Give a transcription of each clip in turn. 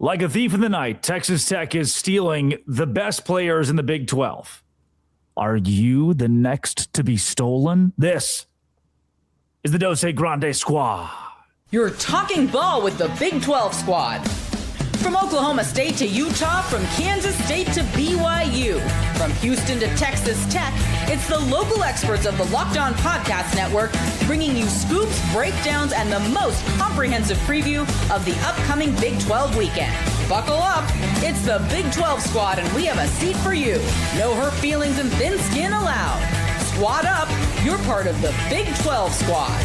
Like a thief in the night, Texas Tech is stealing the best players in the Big 12. Are you the next to be stolen? This is the Dose Grande Squad. You're talking ball with the Big 12 squad. From Oklahoma State to Utah, from Kansas State to BYU, from Houston to Texas Tech, it's the local experts of the Locked On Podcast Network bringing you scoops, breakdowns, and the most comprehensive preview of the upcoming Big 12 weekend. Buckle up. It's the Big 12 squad, and we have a seat for you. No hurt feelings and thin skin allowed. Squad up. You're part of the Big 12 squad.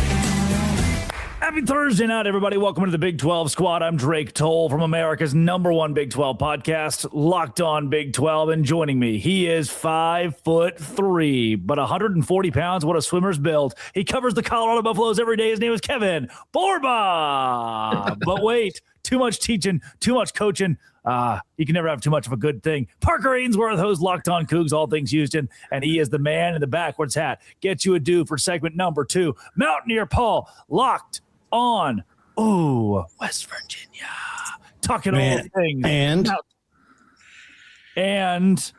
Happy Thursday night, everybody. Welcome to the Big 12 Squad. I'm Drake Toll from America's #1 Big 12 podcast, Locked On Big 12. And joining me, he is 5'3", but 140 pounds. What a swimmer's build. He covers the Colorado Buffaloes every day. His name is Kevin Borba. But wait, too much teaching, too much coaching. You can never have too much of a good thing. Parker Ainsworth, host Locked On Cougs, all things Houston, and he is the man in the backwards hat. Get you a do for segment number 2. Mountaineer Paul, Locked On West Virginia, talking all things, and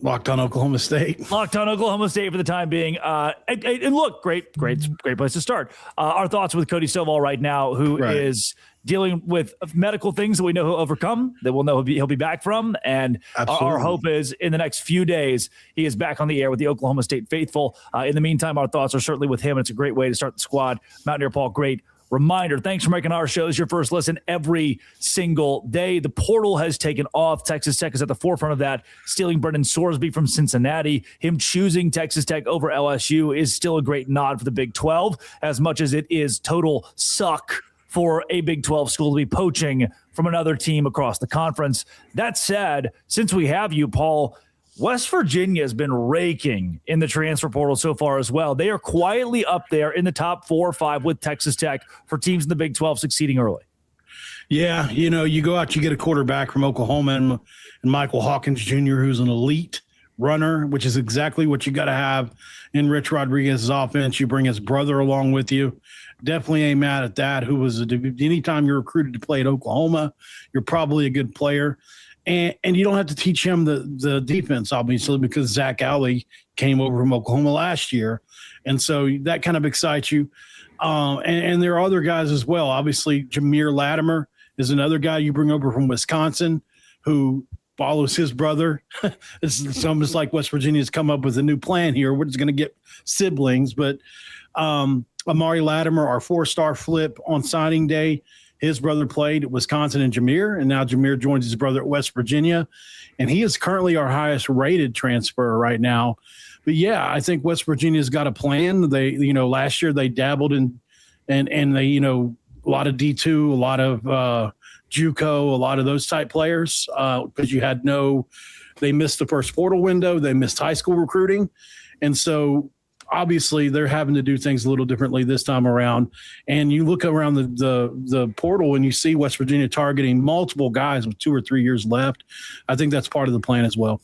Locked On Oklahoma State. Locked On Oklahoma State for the time being. And look, great place to start. Our thoughts with Cody Stovall right now, who is dealing with medical things that we know he'll overcome, that we'll know he'll be back from. And our hope is in the next few days, he is back on the air with the Oklahoma State faithful. In the meantime, our thoughts are certainly with him. It's a great way to start the squad. Mountaineer Paul, great reminder. Thanks for making our shows your first listen every single day. The portal has taken off. Texas Tech is at the forefront of that, stealing Brendan Sorsby from Cincinnati. Him choosing Texas Tech over LSU is still a great nod for the Big 12, as much as it is total suck for a Big 12 school to be poaching from another team across the conference. That said, since we have you, Paul, West Virginia has been raking in the transfer portal so far as well. They are quietly up there in the top 4 or 5 with Texas Tech for teams in the Big 12 succeeding early. Yeah, you go out, you get a quarterback from Oklahoma and Michael Hawkins Jr., who's an elite runner, which is exactly what you got to have in Rich Rodriguez's offense. You bring his brother along with you. Definitely ain't mad at that. Anytime you're recruited to play at Oklahoma, you're probably a good player. And you don't have to teach him the defense, obviously, because Zach Alley came over from Oklahoma last year. And so that kind of excites you. And there are other guys as well. Obviously, Jameer Latimer is another guy you bring over from Wisconsin who follows his brother. It's almost like West Virginia's come up with a new plan here. We're just going to get siblings. But Amari Latimer, our 4-star flip on signing day, his brother played at Wisconsin and Jameer, and now Jameer joins his brother at West Virginia, and he is currently our highest rated transfer right now. But yeah, I think West Virginia's got a plan. They, last year they dabbled in, and they, a lot of D2, a lot of JUCO, a lot of those type players, because they missed the first portal window, they missed high school recruiting, and so obviously they're having to do things a little differently this time around. And you look around the portal and you see West Virginia targeting multiple guys with 2 or 3 years left. I think that's part of the plan as well.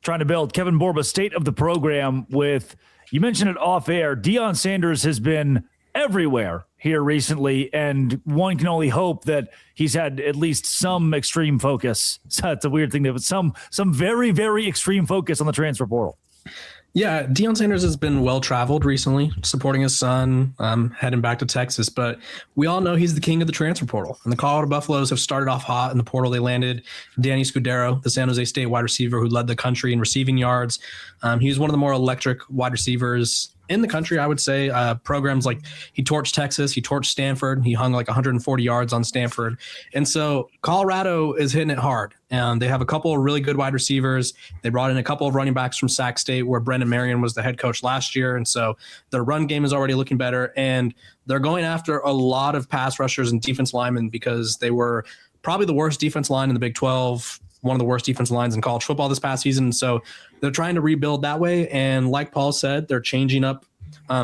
Trying to build Kevin Borba, state of the program with, you mentioned it off air, Deion Sanders has been everywhere here recently, and one can only hope that he's had at least some extreme focus. So it's a weird thing, but some very, very extreme focus on the transfer portal. Yeah, Deion Sanders has been well-traveled recently, supporting his son, heading back to Texas. But we all know he's the king of the transfer portal. And the Colorado Buffaloes have started off hot in the portal. They landed Danny Scudero, the San Jose State wide receiver who led the country in receiving yards. He was one of the more electric wide receivers in the country, I would say. Programs like he torched Texas, he torched Stanford, he hung like 140 yards on Stanford. And so Colorado is hitting it hard. And they have a couple of really good wide receivers. They brought in a couple of running backs from Sac State, where Brendan Marion was the head coach last year. And so their run game is already looking better. And they're going after a lot of pass rushers and defense linemen, because they were probably the worst defense line in the Big 12, one of the worst defense lines in college football this past season. So they're trying to rebuild that way. And like Paul said, they're changing up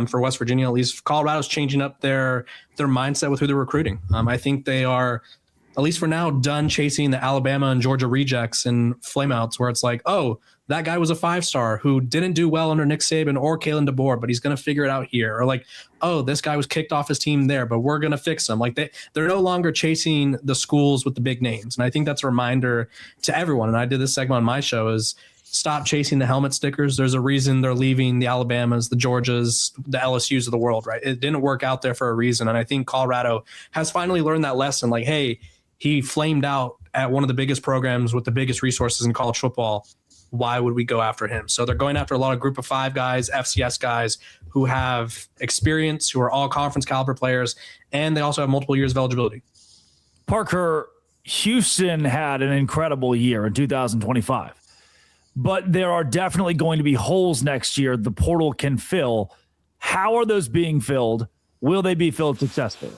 for West Virginia, at least Colorado's changing up their mindset with who they're recruiting. I think they are at least for now, done chasing the Alabama and Georgia rejects and flameouts, where it's like, oh, that guy was a 5-star who didn't do well under Nick Saban or Kalen DeBoer, but he's going to figure it out here. Or like, oh, this guy was kicked off his team there, but we're going to fix him. Like they're no longer chasing the schools with the big names. And I think that's a reminder to everyone. And I did this segment on my show is stop chasing the helmet stickers. There's a reason they're leaving the Alabamas, the Georgias, the LSUs of the world, right? It didn't work out there for a reason. And I think Colorado has finally learned that lesson. Like, hey, he flamed out at one of the biggest programs with the biggest resources in college football. Why would we go after him? So they're going after a lot of group of 5 guys, FCS guys who have experience, who are all conference caliber players, and they also have multiple years of eligibility. Parker, Houston had an incredible year in 2025, but there are definitely going to be holes next year the portal can fill. How are those being filled? Will they be filled successfully?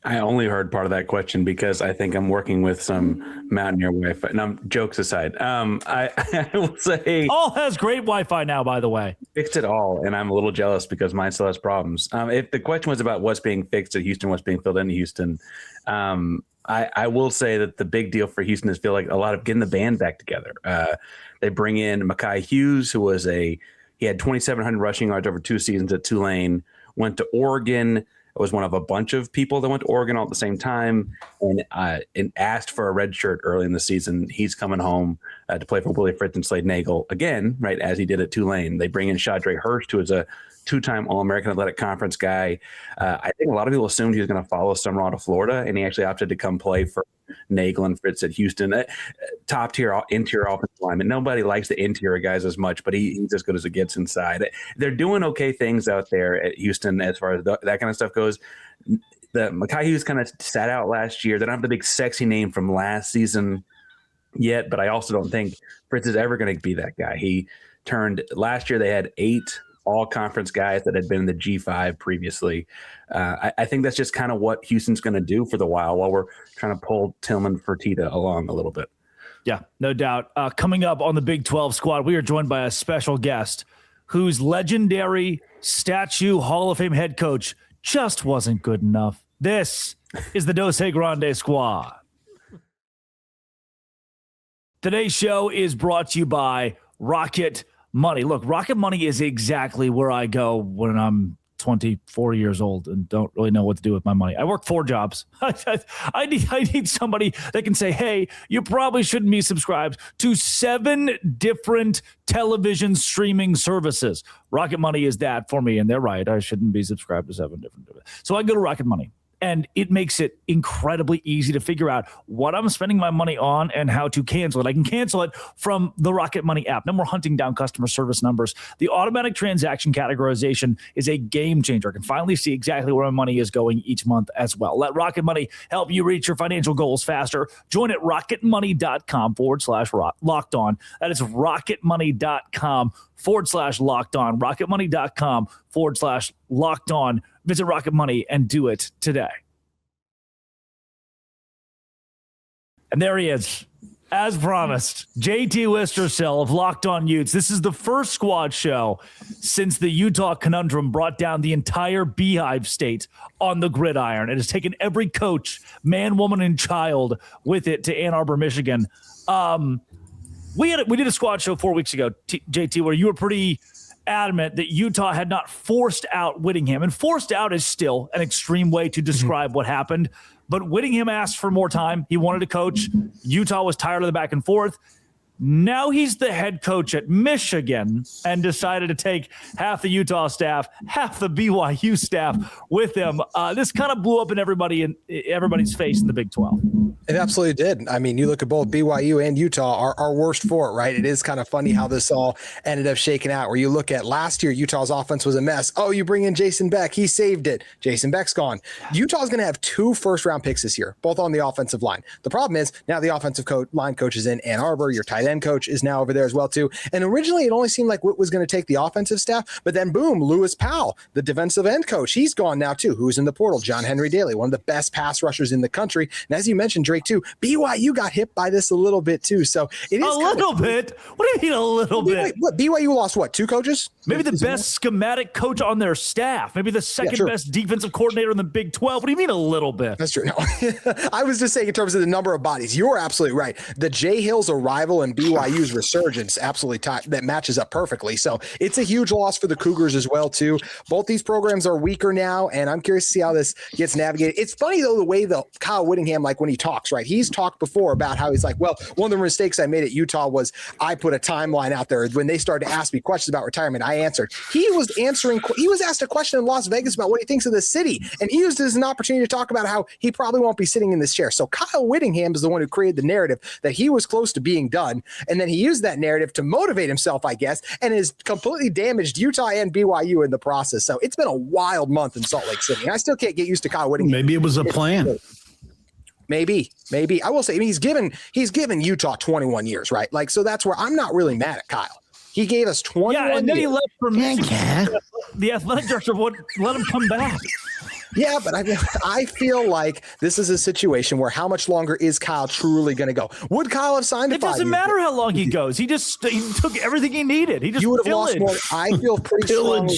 I only heard part of that question because I think I'm working with some Mountaineer Wi-Fi. No, jokes aside, I will say all has great Wi-Fi now, by the way. Fixed it all, and I'm a little jealous because mine still has problems. If the question was about what's being fixed at Houston, what's being filled into Houston, I will say that the big deal for Houston is feel like a lot of getting the band back together. They bring in Mekhi Hughes, who was he had 2,700 rushing yards over 2 seasons at Tulane, went to Oregon. Was one of a bunch of people that went to Oregon all at the same time and asked for a red shirt early in the season. He's coming home to play for Willie Fritz and Slade Nagel again, right, as he did at Tulane. They bring in Shadre Hurst, who is a 2-time All-American Athletic Conference guy. I think a lot of people assumed he was going to follow Summerall to Florida, and he actually opted to come play for Nagel and Fritz at Houston. Top-tier interior offensive lineman. Nobody likes the interior guys as much, but he's as good as it gets inside. They're doing okay things out there at Houston as far as that kind of stuff goes. The Mekhi Hughes kind of sat out last year. They don't have the big sexy name from last season yet, but I also don't think Fritz is ever going to be that guy. He turned – last year they had 8 all-conference guys that had been in the G5 previously. I think that's just kind of what Houston's going to do for the while we're trying to pull Tillman Fertitta along a little bit. Yeah, no doubt. Coming up on the Big 12 squad, we are joined by a special guest whose legendary statue Hall of Fame head coach just wasn't good enough. This is the Dos Grande squad. Today's show is brought to you by Rocket Money. Look, Rocket Money is exactly where I go when I'm 24 years old and don't really know what to do with my money. I work 4 jobs. I need somebody that can say, hey, you probably shouldn't be subscribed to 7 different television streaming services. Rocket Money is that for me, and they're right. I shouldn't be subscribed to 7 different. So I go to Rocket Money. And it makes it incredibly easy to figure out what I'm spending my money on and how to cancel it. I can cancel it from the Rocket Money app. No more hunting down customer service numbers. The automatic transaction categorization is a game changer. I can finally see exactly where my money is going each month as well. Let Rocket Money help you reach your financial goals faster. Join at rocketmoney.com/locked on. That is rocketmoney.com/locked on. rocketmoney.com/locked on. Visit Rocket Money and do it today. And there he is, as promised, JT Wistrcill of Locked On Utes. This is the first squad show since the Utah conundrum brought down the entire Beehive State on the gridiron. It has taken every coach, man, woman, and child with it to Ann Arbor, Michigan. We did a squad show 4 weeks ago, JT, where you were pretty adamant that Utah had not forced out Whittingham, and forced out is still an extreme way to describe what happened. But Whittingham asked for more time. He wanted to coach. Utah was tired of the back and forth. Now he's the head coach at Michigan and decided to take half the Utah staff, half the BYU staff with him. This kind of blew up in everybody's face in the Big 12. It absolutely did. I mean, you look at both BYU and Utah are worst for it, right? It is kind of funny how this all ended up shaking out, where you look at last year, Utah's offense was a mess. Oh, you bring in Jason Beck. He saved it. Jason Beck's gone. Utah's going to have 2 first-round picks this year, both on the offensive line. The problem is now the offensive line coach is in Ann Arbor. Your tight end end coach is now over there as well too. And originally it only seemed like Whit was going to take the offensive staff, but then boom, Lewis Powell, the defensive end coach, he's gone now too. Who's in the portal? John Henry Daly, one of the best pass rushers in the country. And as you mentioned, Drake too, BYU got hit by this a little bit too. So it is a little bit. What do you mean a little bit? What, BYU lost what, 2 coaches? Maybe the best schematic coach on their staff. Maybe the second best defensive coordinator in the Big 12. What do you mean a little bit? That's true. No, I was just saying in terms of the number of bodies. You're absolutely right. The Jay Hill's arrival and BYU's resurgence absolutely that matches up perfectly. So it's a huge loss for the Cougars as well too. Both these programs are weaker now, and I'm curious to see how this gets navigated. It's funny though the way the Kyle Whittingham, like when he talks, right? He's talked before about how he's like, well, one of the mistakes I made at Utah was I put a timeline out there. When they started to ask me questions about retirement, I answered. He was asked a question in Las Vegas about what he thinks of the city, and he used it as an opportunity to talk about how he probably won't be sitting in this chair. So Kyle Whittingham is the one who created the narrative that he was close to being done, and then he used that narrative to motivate himself, I guess, and has completely damaged Utah and BYU in the process. So it's been a wild month in Salt Lake City, and I still can't get used to Kyle Whittingham. Maybe it was a plan. Maybe. I will say, I mean, he's given Utah 21 years, right? Like, so that's where I'm not really mad at Kyle. He gave us 21 years. Yeah, and then he left for Michigan. The athletic director would let him come back. Yeah, but I feel like this is a situation where how much longer is Kyle truly going to go? Would Kyle have signed a 5 year? It doesn't matter how long he goes. He took everything he needed. He just would have lost more. I feel pretty strongly.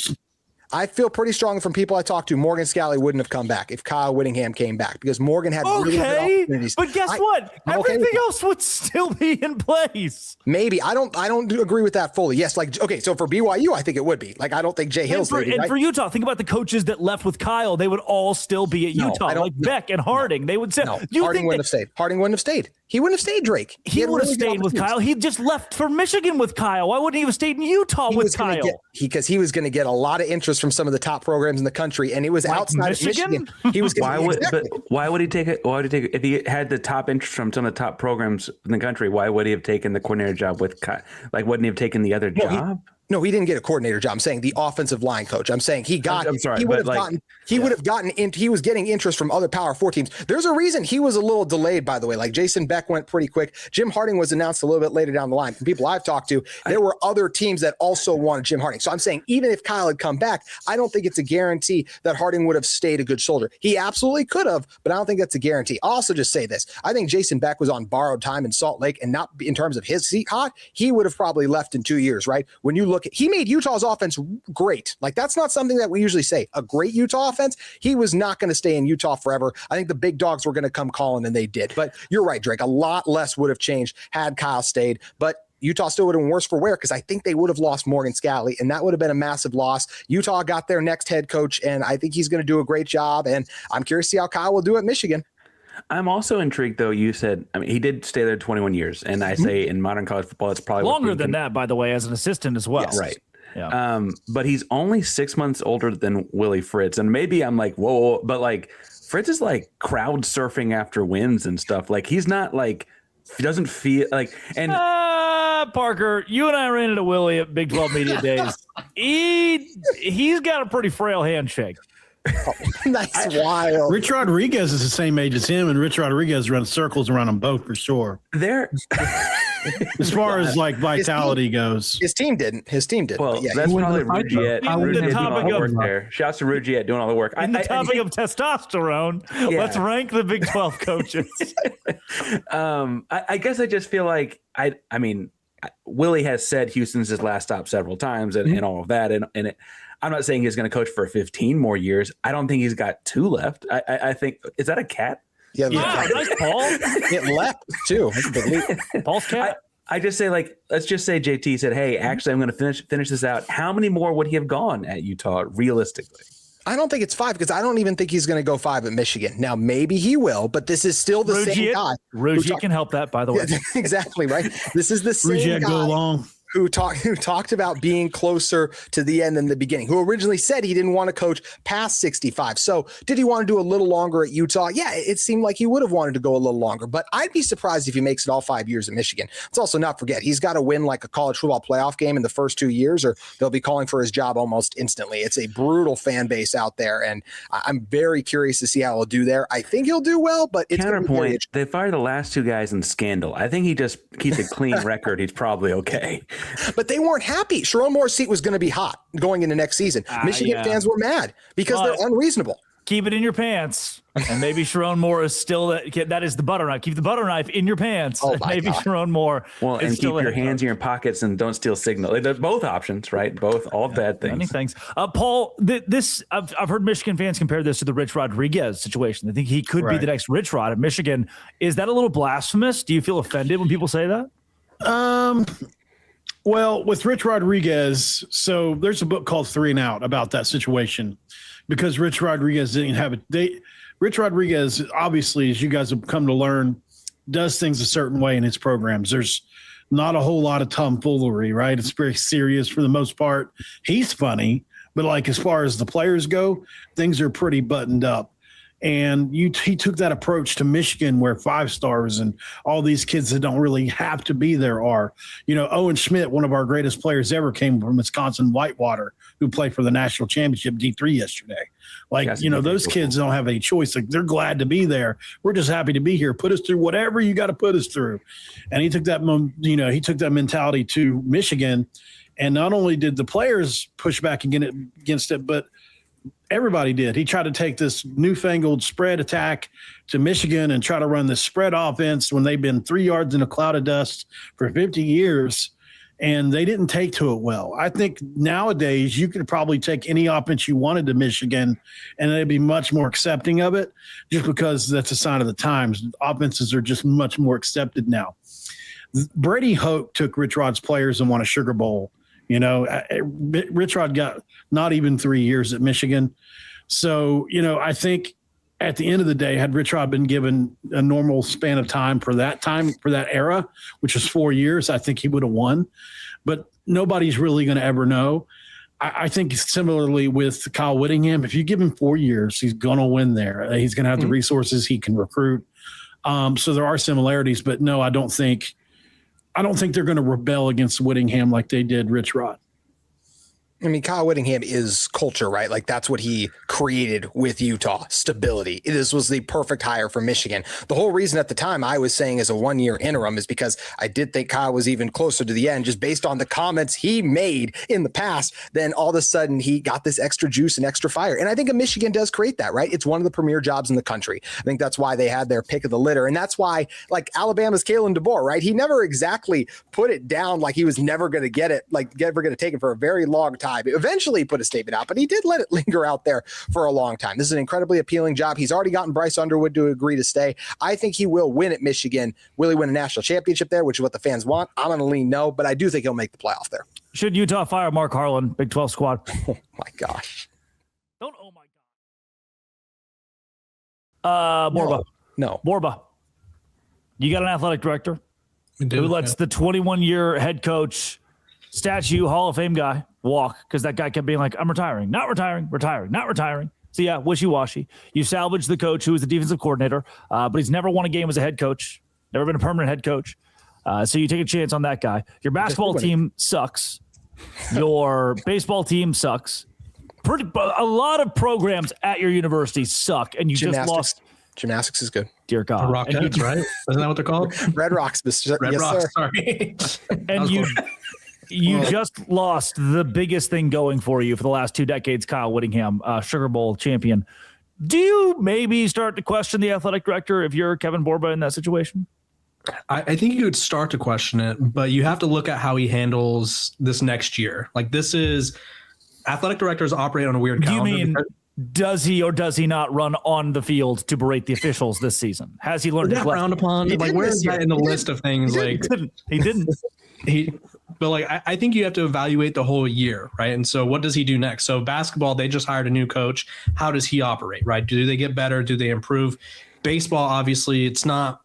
I feel pretty strong from people I talked to. Morgan Scalley wouldn't have come back if Kyle Whittingham came back because Morgan had really good opportunities. But guess what? Everything else would still be in place. Maybe I don't agree with that fully. Yes, like okay, so for BYU, I think it would be like I don't think Jay Hill's and for Utah. Think about the coaches that left with Kyle; they would all still be at Utah, like Beck and Harding. They would say, Harding wouldn't have stayed. Harding wouldn't have stayed. He wouldn't have stayed, Drake. He would have stayed with Kyle. He just left for Michigan with Kyle. Why wouldn't he have stayed in Utah with Kyle? Because he was going to get a lot of interest from some of the top programs in the country, and it was like outside Michigan? Of Michigan. He was why would he take it? Why would he take it? If he had the top interest from some of the top programs in the country, why would he have taken the coordinator job with Kyle? Like, wouldn't he have taken the other job? No, he didn't get a coordinator job. I'm saying the offensive line coach. I'm saying he got. I'm sorry, he would have gotten in. He was getting interest from other Power 4 teams. There's a reason he was a little delayed, by the way. Like Jason Beck went pretty quick. Jim Harding was announced a little bit later down the line. From people I've talked to, there were other teams that also wanted Jim Harding. So I'm saying even if Kyle had come back, I don't think it's a guarantee that Harding would have stayed a good shoulder. He absolutely could have, but I don't think that's a guarantee. I'll also just say this: I think Jason Beck was on borrowed time in Salt Lake, and not in terms of his seat hot. He would have probably left in 2 years, right? When you look at, he made Utah's offense great. Like that's not something that we usually say. A great Utah offense. He was not going to stay in Utah forever. I think the big dogs were going to come calling, and they did. But you're right, Drake. A lot less would have changed had Kyle stayed. But Utah still would have been worse for wear because I think they would have lost Morgan Scalley, and that would have been a massive loss. Utah got their next head coach, and I think he's going to do a great job. And I'm curious to see how Kyle will do at Michigan. I'm also intrigued, though. You said, I mean, he did stay there 21 years, and I say in modern college football, it's probably longer than that, by the way, as an assistant as well. Yes. Right. Yeah. But he's only 6 months older than Willie Fritz. And maybe I'm like, whoa, but like Fritz is like crowd surfing after wins and stuff. Like he's not like, he doesn't feel like, and Parker, you and I ran into Willie at Big 12 Media Days. He's got a pretty frail handshake. Oh, that's wild. Rich Rodriguez is the same age as him, and Rich Rodriguez runs circles around them both for sure. They're as far as like vitality goes. His team didn't. Well, yeah, that's probably Rugiet. Rugiet doing all the work there. Shouts to Rugiet doing all the work. On the topic of testosterone, let's rank the Big 12 coaches. I guess I just feel like I mean, Willie has said Houston's his last stop several times, and all of that, and it. I'm not saying he's going to coach for 15 more years. I don't think he's got 2 left. I think, is that a cat? Yeah, nice, Paul. It left too. Paul's cat. I just say, like, let's just say JT said, hey, actually, I'm going to finish this out. How many more would he have gone at Utah realistically? I don't think it's 5 because I don't even think he's going to go 5 at Michigan. Now, maybe he will, but this is still the same guy. Rugiet can help that, by the way. Yeah, exactly, right? This is the same guy. Go along. who talked about being closer to the end than the beginning, who originally said he didn't want to coach past 65. So did he want to do a little longer at Utah? Yeah, it seemed like he would have wanted to go a little longer, but I'd be surprised if he makes it all 5 years at Michigan. Let's also not forget, he's got to win like a college football playoff game in the first 2 years, or they'll be calling for his job almost instantly. It's a brutal fan base out there, and I'm very curious to see how he'll do there. I think he'll do well, but it's counterpoint. They fired the last two guys in scandal. I think he just keeps a clean record. He's probably okay. But they weren't happy. Sharon Moore's seat was going to be hot going into next season. Michigan fans were mad because they're unreasonable. Keep it in your pants. And maybe Sharon Moore is still that is the butter knife. Keep the butter knife in your pants. Oh, maybe God. Sharon Moore. Well, and keep your hands in your pockets and don't steal signal. There's both options, right? All bad things. Many things. Paul, I've heard Michigan fans compare this to the Rich Rodriguez situation. I think he could be the next Rich Rod at Michigan. Is that a little blasphemous? Do you feel offended when people say that? Well, with Rich Rodriguez, so there's a book called 3 and Out about that situation, because Rich Rodriguez didn't have it. Rich Rodriguez, obviously, as you guys have come to learn, does things a certain way in his programs. There's not a whole lot of tomfoolery, right? It's very serious for the most part. He's funny, but like as far as the players go, things are pretty buttoned up. And he took that approach to Michigan, where 5 stars and all these kids that don't really have to be there are. Owen Schmidt, one of our greatest players ever, came from Wisconsin Whitewater, who played for the national championship D3 yesterday. Those kids don't have any choice. Like, they're glad to be there. We're just happy to be here. Put us through whatever you got to put us through. And he took that, mentality to Michigan. And not only did the players push back against it, but everybody did. He tried to take this newfangled spread attack to Michigan and try to run this spread offense when they've been 3 yards in a cloud of dust for 50 years, and they didn't take to it well. I think nowadays you could probably take any offense you wanted to Michigan, and they'd be much more accepting of it, just because that's a sign of the times. Offenses are just much more accepted now. Brady Hoke took Rich Rod's players and won a Sugar Bowl. Rich Rod got not even 3 years at Michigan. So, I think at the end of the day, had Rich Rod been given a normal span of time for that era, which was 4 years, I think he would have won. But nobody's really going to ever know. I think similarly with Kyle Whittingham, if you give him 4 years, he's going to win there. He's going to have the resources. He can recruit. So there are similarities, but no, I don't think they're going to rebel against Whittingham like they did Rich Rod. I mean, Kyle Whittingham is culture, right? Like, that's what he created with Utah, stability. This was the perfect hire for Michigan. The whole reason at the time I was saying as a 1 year interim is because I did think Kyle was even closer to the end, just based on the comments he made in the past. Then all of a sudden he got this extra juice and extra fire. And I think Michigan does create that, right? It's one of the premier jobs in the country. I think that's why they had their pick of the litter. And that's why, like, Alabama's Kalen DeBoer, right? He never exactly put it down like he was never going to get it, like never going to take it for a very long time. Eventually he put a statement out, but he did let it linger out there for a long time. This is an incredibly appealing job. He's already gotten Bryce Underwood to agree to stay. I think he will win at Michigan. Will he win a national championship there, which is what the fans want? I'm going to lean no, but I do think he'll make the playoff there. Should Utah fire Mark Harlan, Big 12 squad? Oh my gosh. Don't, oh my God. Morba. No. Morba. You got an athletic director who lets the 21-year head coach, statue, Hall of Fame guy walk, because that guy kept being like, I'm retiring, not retiring, retiring, not retiring. So yeah, wishy-washy. You salvage the coach who was the defensive coordinator, but he's never won a game as a head coach, never been a permanent head coach. So you take a chance on that guy. Your basketball team sucks. Your baseball team sucks. A lot of programs at your university suck, and you just lost. Gymnastics is good. Dear God. The Rockettes, right? Isn't that what they're called? Red Rocks. Red yes, Rocks, sir. sorry. And you just lost the biggest thing going for you for the last 2 decades, Kyle Whittingham, Sugar Bowl champion. Do you maybe start to question the athletic director if you're Kevin Borba in that situation? I think you could start to question it, but you have to look at how he handles this next year. Like, this is athletic directors operate on a weird calendar. Do you mean does he or does he not run on the field to berate the officials this season? Has he learned his lesson? Frowned upon? Like, where is that in the list of things? Like, he didn't. But like, I think you have to evaluate the whole year, right? And so what does he do next? So basketball, they just hired a new coach. How does he operate, right? Do they get better? Do they improve? Baseball, obviously, it's not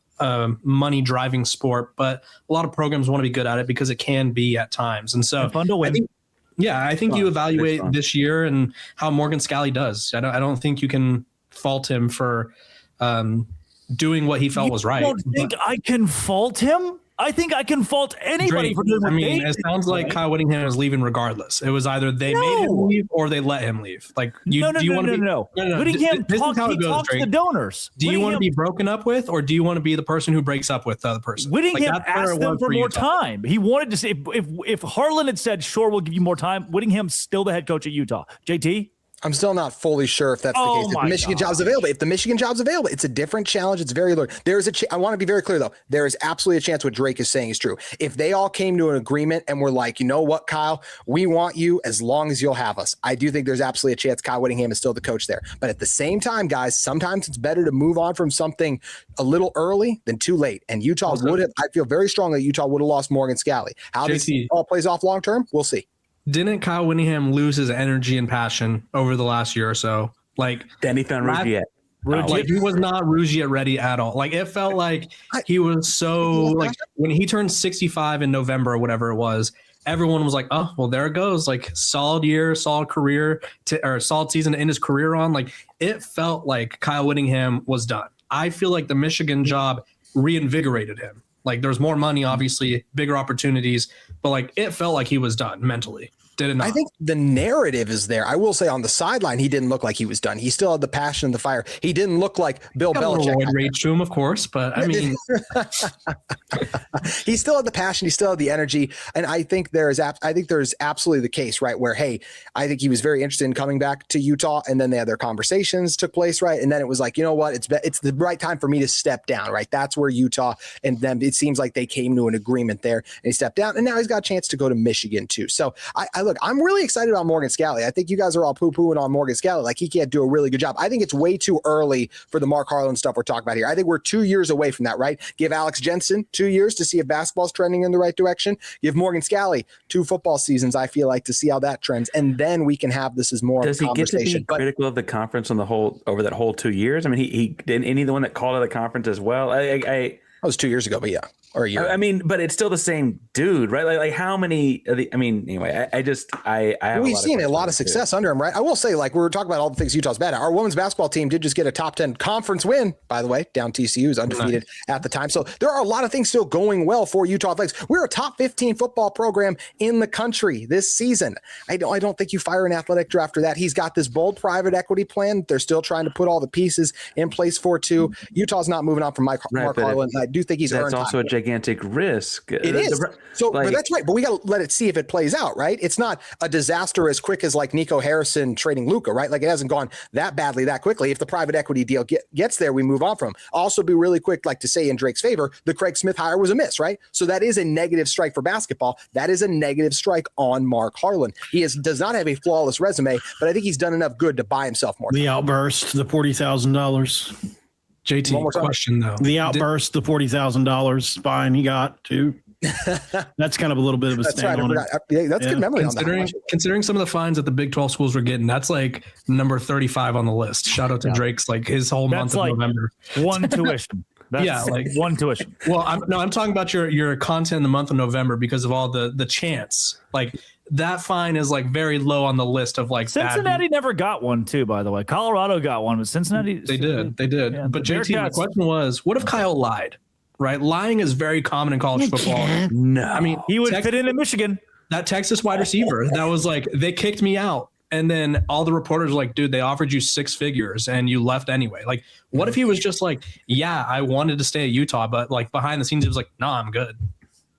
money driving sport, but a lot of programs want to be good at it because it can be at times. And so fun to win. I think you evaluate this year and how Morgan Scalley does. I don't think you can fault him for doing what he felt was right. I don't think I can fault him. I think I can fault anybody for doing what they did. It sounds like Kyle Whittingham is leaving regardless. It was either they made him leave or they let him leave. Like, do you want to be? No. Whittingham talks to the donors. Do you want to be broken up with, or do you want to be the person who breaks up with the other person? Whittingham asked them for more time. He wanted to say, if Harlan had said, sure, we'll give you more time, Whittingham's still the head coach at Utah. JT? I'm still not fully sure if that's the case. If the Michigan job's available, it's a different challenge. It's very low. I want to be very clear though. There is absolutely a chance what Drake is saying is true. If they all came to an agreement and were like, you know what, Kyle, we want you as long as you'll have us. I do think there's absolutely a chance Kyle Whittingham is still the coach there. But at the same time, guys, sometimes it's better to move on from something a little early than too late. And Utah I feel very strongly that Utah would have lost Morgan Scalley. How this all plays off long term, we'll see. Didn't Kyle Whittingham lose his energy and passion over the last year or so? Like, then he found Rougier. Like, he was not Rougier ready at all. Like, it felt like he was so like when he turned 65 in November or whatever it was, everyone was like, oh, well, there it goes. Like, solid year, solid career or solid season to end his career on. Like, it felt like Kyle Whittingham was done. I feel like the Michigan job reinvigorated him. Like, there's more money, obviously, bigger opportunities, but like it felt like he was done mentally. Did it not? I think the narrative is there. I will say on the sideline, he didn't look like he was done. He still had the passion and the fire. He didn't look like Bill Belichick. Rage to him, of course, but I mean, he still had the passion. He still had the energy, and I think there's absolutely the case, right? Where I think he was very interested in coming back to Utah, and then they had their conversations took place, right? And then it was like, you know what? It's the right time for me to step down, right? That's where Utah, and then it seems like they came to an agreement there, and he stepped down, and now he's got a chance to go to Michigan too. So look, I'm really excited about Morgan Scalley. I think you guys are all poo-pooing on Morgan Scalley. Like, he can't do a really good job. I think it's way too early for the Mark Harlan stuff we're talking about here. I think we're 2 years away from that, right? Give Alex Jensen 2 years to see if basketball's trending in the right direction. Give Morgan Scalley 2 football seasons, I feel like, to see how that trends. And then we can have this as more of a conversation. Does he get to be critical of the conference on the whole over that whole 2 years? I mean, he didn't any the one that called out the conference as well. That was 2 years ago, but yeah. Or a year. I mean, but it's still the same dude, right? Like how many? Anyway, I have. We've seen a lot of success under him, right? I will say, like, we were talking about all the things Utah's bad at. Our women's basketball team did just get a top 10 conference win, by the way. Down TCU is undefeated at the time, so there are a lot of things still going well for Utah Athletics. We're a top 15 football program in the country this season. I don't think you fire an athletic director after that. He's got this bold private equity plan. They're still trying to put all the pieces in place for too. Utah's not moving on from Mark Harlan. I do think he's earned. That's also a gigantic risk. It is. But that's right. But we got to let it see if it plays out, right? It's not a disaster as quick as like Nico Harrison trading Luka, right? Like, it hasn't gone that badly that quickly. If the private equity deal gets there, we move on from him. Also, be really quick, like to say in Drake's favor, the Craig Smith hire was a miss, right? So that is a negative strike for basketball. That is a negative strike on Mark Harlan. He does not have a flawless resume, but I think he's done enough good to buy himself more. The outburst, the $40,000. JT, question though. The outburst, the $40,000 fine he got too. That's kind of a little bit of a stand on it. That's good memory. Considering some of the fines that the Big 12 schools were getting, that's like number 35 on the list. Shout out to Drake's, like his whole month of November. One tuition. That's like one tuition. Well, I'm talking about your content in the month of November because of all the chants. Like, that fine is like very low on the list of like Cincinnati never got one too, by the way. Colorado got one, but Cincinnati they did. Yeah, but JT, my question was, what if Kyle lied? Right? Lying is very common in college football. No. I mean, he would fit in Michigan. That Texas wide receiver that was like, they kicked me out. And then all the reporters were like, dude, they offered you 6 figures and you left anyway. Like, what if he was just like, yeah, I wanted to stay at Utah, but like behind the scenes, it was like, no, I'm good.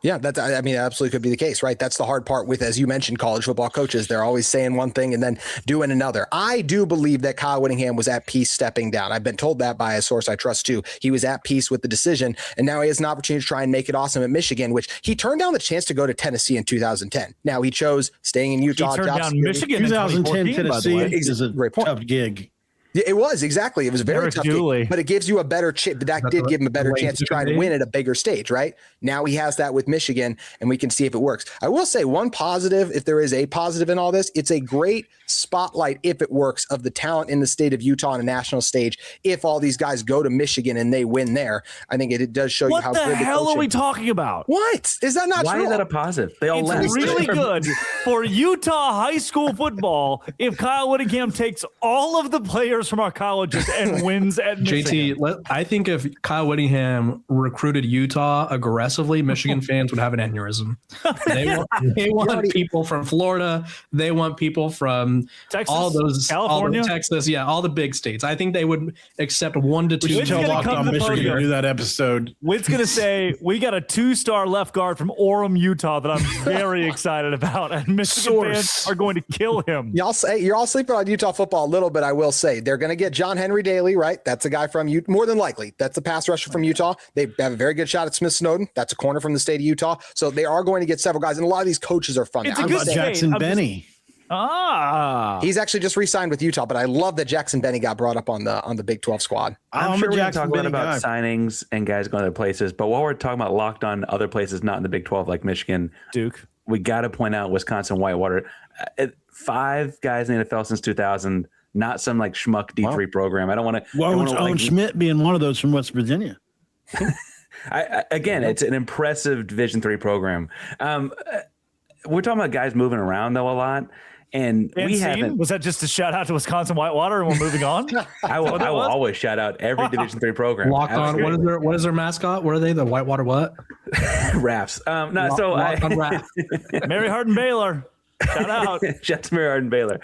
Yeah, absolutely could be the case, right? That's the hard part with, as you mentioned, college football coaches. They're always saying one thing and then doing another. I do believe that Kyle Whittingham was at peace stepping down. I've been told that by a source I trust too. He was at peace with the decision, and now he has an opportunity to try and make it awesome at Michigan, which he turned down the chance to go to Tennessee in 2010. Now he chose staying in Utah. He turned down Michigan 2010 in 2014, Tennessee is a great point. tough gig. Yeah, it was exactly. It was a very Eric tough Dooley. game, but it gives you a better chance. That did give him a better chance to try and win at a bigger stage, right? Now he has that with Michigan, and we can see if it works. I will say one positive, if there is a positive in all this, it's a great spotlight, if it works, of the talent in the state of Utah on a national stage. If all these guys go to Michigan and they win there, I think it does show you how good the hell coaching. are we talking about? What is that not Why true? is that a positive? They all It's left. really good for Utah high school football if Kyle Whittingham takes all of the players from our colleges and wins at Michigan. JT, I think if Kyle Whittingham recruited Utah aggressively, Michigan fans would have an aneurysm. They want people from Florida. They want people from Texas, all those California, Texas, all the big states. I think they would accept 1 to 2. We should tell Locked On Michigan podium. to do that episode. Whit's going to say, we got a 2-star left guard from Orem, Utah that I'm very excited about, and Michigan fans are going to kill him. Y'all say you're all sleeping on Utah football a little bit. I will say they're going to get John Henry Daly, right? That's a guy from Utah, more than likely. That's a pass rusher from Utah. They have a very good shot at Smith Snowden. That's a corner from the state of Utah. So they are going to get several guys, and a lot of these coaches are fun. It's a I'm good just saying- Jackson I'm just- Benny. He's actually just re-signed with Utah, but I love that Jackson Benny got brought up on the Big 12 squad. I'm sure a we're going to Jackson talk a lot Benny about guy. signings and guys going other places. But while we're talking about locked on other places, not in the Big 12 like Michigan, Duke, we got to point out Wisconsin Whitewater. 5 guys in the NFL since 2000, not some like schmuck D3 program. I don't want to. Owen Schmidt being one of those from West Virginia. Again, it's an impressive Division III program. We're talking about guys moving around though a lot. And we haven't. Was that just a shout out to Wisconsin Whitewater and we're moving on? I will always shout out every Division III program. Locked On. What is their mascot? What are they? The Whitewater what? Rafts. Locked On Raft. Mary Hardin Baylor. Shout out. Shout to Mary Hardin Baylor.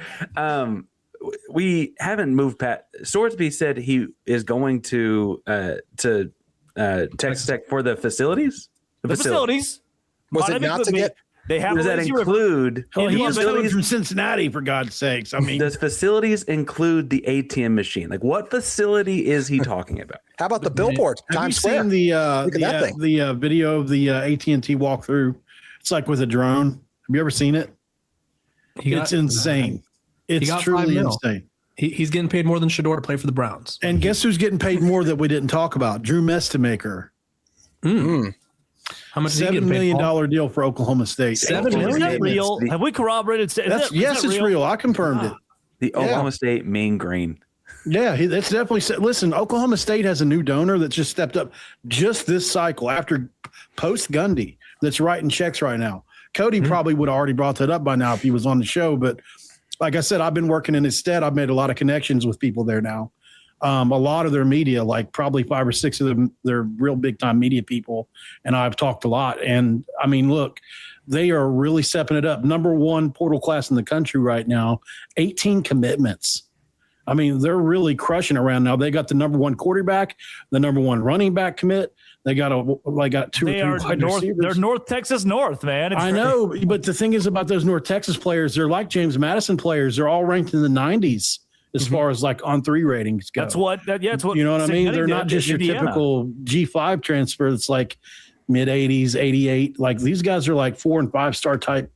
We haven't moved past. Swordsby said he is going to Texas Tech for the facilities. The facilities. Was it not to get? They have Does that include? Well, he is coming facilities, from Cincinnati, for God's sakes. I mean, does facilities include the ATM machine? Like, what facility is he talking about? How about the billboard? have you Times Square. seen the Look at that thing. video of the AT&T walkthrough? It's like with a drone. Have you ever seen it? It's insane. It's got $5 truly million. insane. He's getting paid more than Shador to play for the Browns. And guess who's getting paid more that we didn't talk about? Drew Mestemaker. How much is he $7 getting paid? million Paul? deal for Oklahoma State. $7 Is million? that real? Have we corroborated? Yes, it's real. I confirmed it. The Oklahoma State Mean Green. Yeah, that's definitely. Listen, Oklahoma State has a new donor that just stepped up just this cycle after post Gundy that's writing checks right now. Cody probably would have already brought that up by now if he was on the show. But like I said, I've been working in his stead. I've made a lot of connections with people there now. A lot of their media, like probably 5 or 6 of them, they're real big time media people. And I've talked a lot. And I mean, look, they are really stepping it up. Number 1 portal class in the country right now, 18 commitments. I mean, they're really crushing around now. They got the number 1 quarterback, the number 1 running back commit. They got 2 or 3 wide receivers. They're North Texas North, man. I know, but the thing is about those North Texas players, they're like James Madison players. They're all ranked in the 90s as far as like on 3 ratings go. That's what You know what I mean? Cincinnati They're did not just in your Indiana. typical G5 transfer that's like mid 80s, 88. Like these guys are like 4 and 5 star type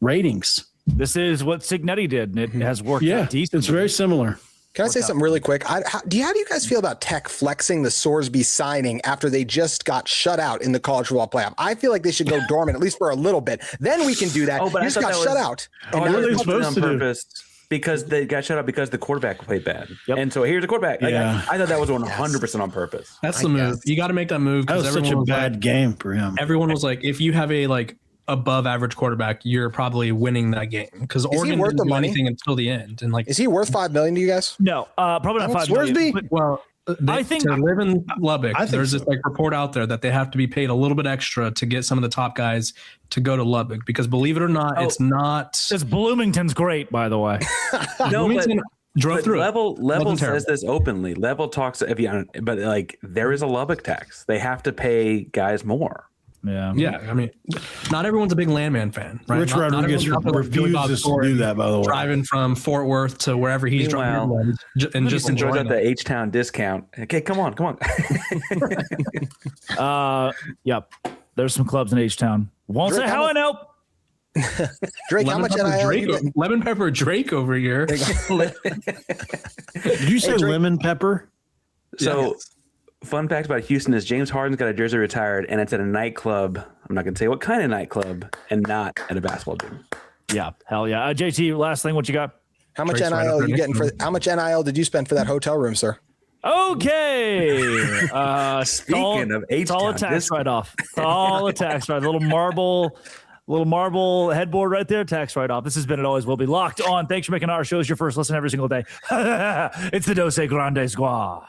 ratings. This is what Signetti did, and it has worked out decent. It's very similar. Can I say something really quick? How do you guys feel about Tech flexing the Sorsby signing after they just got shut out in the college football playoff? I feel like they should go dormant at least for a little bit. Then we can do that. Oh, but you I just thought got that shut was- out. Oh, And now I they're thought they're- they supposed on to do? purpose because they got shut out because the quarterback played bad. Yep. And so here's a quarterback. Like, Yeah. I thought that was 100% on purpose. That's the move. You got to make that move That because was such a everyone bad game for him. everyone was like, if you have a like above average quarterback, you're probably winning that game because Oregon worth didn't the do money? anything until the end. And like, Is he worth $5 million to you guys? No, probably not 5 Sorsby? million. But well, I think- to live in Lubbock, I think there's so. this like report out there that they have to be paid a little bit extra to get some of the top guys to go to Lubbock because believe it or not, it's not. This Bloomington's great, by the way. No, Bloomington drove but through. Level Wasn't says terrible. this openly. Level talks, but like there is a Lubbock tax. They have to pay guys more. Yeah. Yeah, I mean, not everyone's a big Landman fan, right? Rich Not Rodriguez everyone's out there like Billy Bob refuses to Thornton, do that, by the way. driving from Fort Worth to wherever he's Meanwhile, driving and just Enjoys enjoying out the it. H-Town discount. Okay, come on. Yep. There's some clubs in H-Town. Won't say how I know. Drake, how much NIL are you getting? Lemon Pepper Drake over here. Did you say lemon pepper? So, fun fact about Houston is James Harden's got a jersey retired, and it's at a nightclub. I'm not going to say what kind of nightclub, and not at a basketball gym. Yeah, hell yeah. JT, last thing, what you got? How much NIL are you getting for? How much NIL did you spend for that hotel room, sir? Okay. Speaking of it's all a tax write-off. All a tax write-off. Little marble headboard right there, tax write-off. This has been and always will be Locked On. Thanks for making our shows your first listen every single day. It's the Dose Grande Squad.